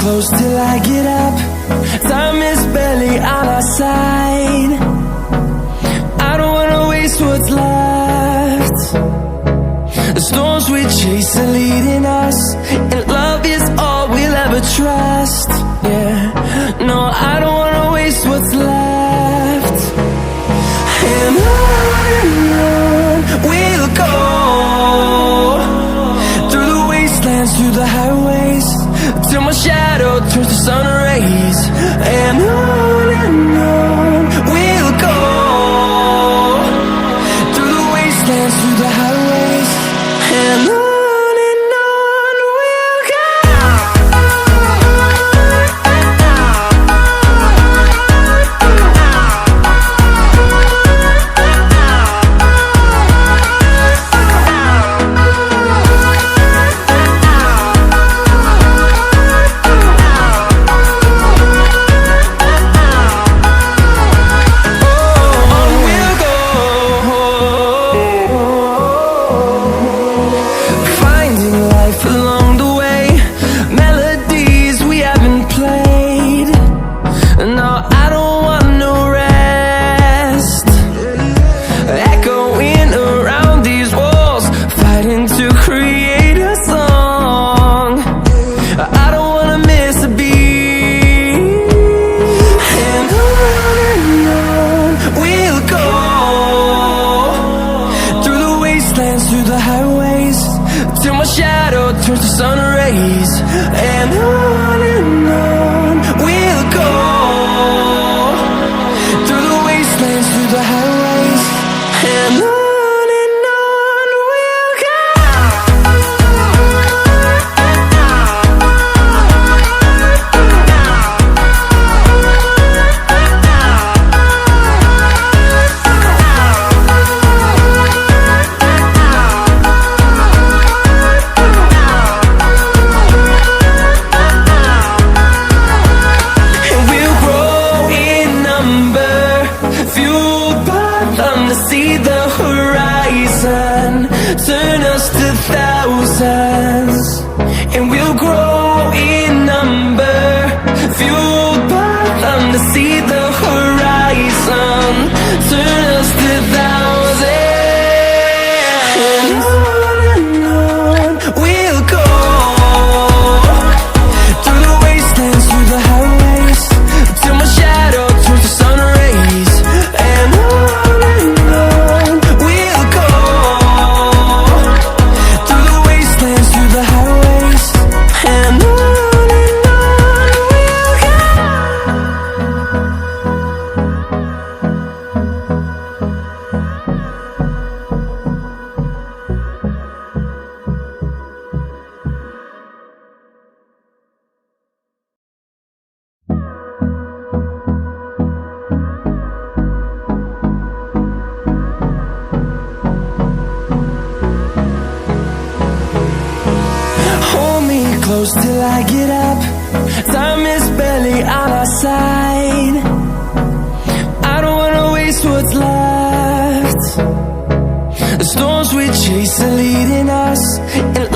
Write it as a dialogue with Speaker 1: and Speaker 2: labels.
Speaker 1: close till I get up. Time is barely on our side. I don't wanna waste what's left. The storms we chase are leading us, and love is all we'll ever trust. Yeah, no, I don't wanna waste what's left. And on we'll go, through the wastelands, through the highways, till my shadow turns to sun rays. And on we'll go, through the wastelands, through the highways, and on we'll go. Through the highways, till my shadow turns to sun rays. And on we'll go, through the wastelands, through the highways, and on we'll go. See the horizon, turn us to thousands, and we'll grow in number, fueled by them to see the horizon, turn us to thousands. And on we'll go, through the wastelands, through the highways, till my shadow turns to sun rays. And close till I get up. Time is barely on our side. I don't wanna waste what's left. The storms we chase are leading us, and